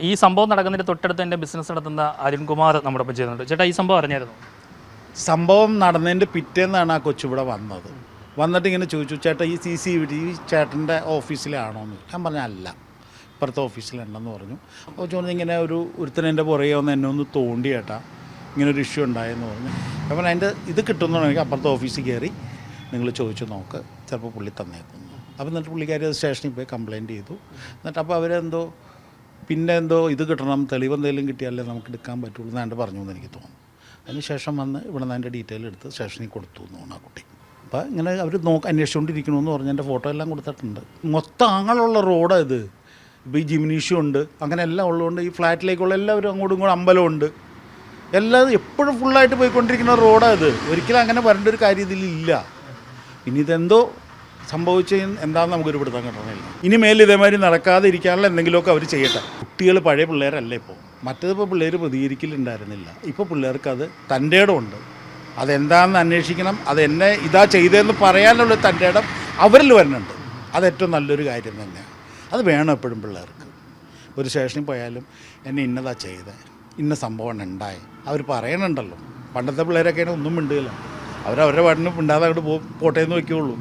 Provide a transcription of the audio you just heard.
ഈ സംഭവം നടക്കുന്നതിന് തൊട്ടടുത്ത് എൻ്റെ ബിസിനസ് നടത്തുന്ന അരുൺകുമാർ നമ്മുടെ ഒപ്പം ചെയ്യുന്നുണ്ട്. ചേട്ടാ, ഈ സംഭവം അറിഞ്ഞായിരുന്നു? സംഭവം നടന്നതിൻ്റെ പിറ്റേന്നാണ് ആ കൊച്ചിവിടെ വന്നത്. വന്നിട്ട് ഇങ്ങനെ ചോദിച്ചു, ചേട്ടാ ഈ CCTV ഈ ചേട്ടൻ്റെ ഓഫീസിലാണോ എന്ന്. ഞാൻ പറഞ്ഞ അല്ല, ഇപ്പുറത്തെ ഓഫീസിലുണ്ടെന്ന് പറഞ്ഞു. അപ്പോൾ ചോദിച്ചു, ഇങ്ങനെ ഒരുത്തനെൻ്റെ പുറകെ വന്ന് എന്നെ ഒന്ന് തോണ്ടി ചേട്ടാ, ഇങ്ങനെ ഒരു ഇഷ്യൂ ഉണ്ടായെന്ന് പറഞ്ഞു. അപ്പം അതിൻ്റെ ഇത് കിട്ടുന്നുണ്ടെങ്കിൽ അപ്പുറത്തെ ഓഫീസിൽ കയറി നിങ്ങൾ ചോദിച്ചു നോക്ക്, ചിലപ്പോൾ പുള്ളി തന്നേക്കുന്നു. അപ്പോൾ എന്നിട്ട് പുള്ളിക്കാരി അത് സ്റ്റേഷനിൽ പോയി കംപ്ലയിൻറ്റ് ചെയ്തു. എന്നിട്ട് അപ്പോൾ അവരെന്തോ പിന്നെ എന്തോ ഇത് കിട്ടണം, തെളിവ് എന്തെങ്കിലും കിട്ടിയാലേ നമുക്ക് എടുക്കാൻ പറ്റുള്ളൂ എന്നാണ്ട് പറഞ്ഞു എന്ന് എനിക്ക് തോന്നുന്നു. അതിനുശേഷം വന്ന് ഇവിടെ നിന്ന് അതിൻ്റെ ഡീറ്റെയിൽ എടുത്ത് സ്റ്റേഷനിൽ കൊടുത്തു എന്ന് തോന്നുന്നു ആ കുട്ടി. അപ്പോൾ ഇങ്ങനെ അവർ അന്വേഷിച്ചുകൊണ്ടിരിക്കണമെന്ന് പറഞ്ഞ് എൻ്റെ ഫോട്ടോ എല്ലാം കൊടുത്തിട്ടുണ്ട്. മൊത്തം ആങ്ങളുള്ള റോഡാണ് ഇത്. ഇപ്പോൾ ഈ ജിംനീഷ്യം ഉണ്ട്, അങ്ങനെ എല്ലാം ഉള്ളതുകൊണ്ട് ഈ ഫ്ലാറ്റിലേക്കുള്ള എല്ലാവരും അങ്ങോട്ടും ഇങ്ങോട്ടും അമ്പലമുണ്ട്, എല്ലാം എപ്പോഴും ഫുള്ളായിട്ട് പോയിക്കൊണ്ടിരിക്കുന്ന റോഡാണ് ഇത്. ഒരിക്കലും അങ്ങനെ വരേണ്ട ഒരു കാര്യം ഇതിലില്ല. പിന്നെ ഇതെന്തോ സംഭവിച്ച എന്താണെന്ന് നമുക്കൊരു പിടുത്തം കിട്ടണില്ല. ഇനി മേലിൽ ഇതേമാതിരി നടക്കാതെ ഇരിക്കാനുള്ള എന്തെങ്കിലുമൊക്കെ അവർ ചെയ്യട്ടെ. കുട്ടികൾ പഴയ പിള്ളേരല്ല ഇപ്പോൾ. മറ്റേതിപ്പോൾ പിള്ളേർ പ്രതികരിക്കലുണ്ടായിരുന്നില്ല. ഇപ്പോൾ പിള്ളേർക്ക് അത് തൻ്റെ ഇടമുണ്ട്. അതെന്താണെന്ന് അന്വേഷിക്കണം, അതെന്നെ ഇതാ ചെയ്തതെന്ന് പറയാനുള്ള തൻ്റെ ഇടം അവരിൽ വരുന്നുണ്ട്. അത് ഏറ്റവും നല്ലൊരു കാര്യം തന്നെയാണ്. അത് വേണം എപ്പോഴും പിള്ളേർക്ക്. ഒരു സ്റ്റേഷനിൽ പോയാലും എന്നെ ഇന്നതാ ചെയ്തത്, ഇന്ന സംഭവമാണ് ഉണ്ടായി അവർ പറയണുണ്ടല്ലോ. പണ്ടത്തെ പിള്ളേരൊക്കെയാണ് ഒന്നും മിണ്ടുകയില്ല, അവരവരുടെ പാട്ടിന് മിണ്ടാതെ അങ്ങോട്ട് പോട്ടേന്ന് വയ്ക്കുകയുള്ളൂ.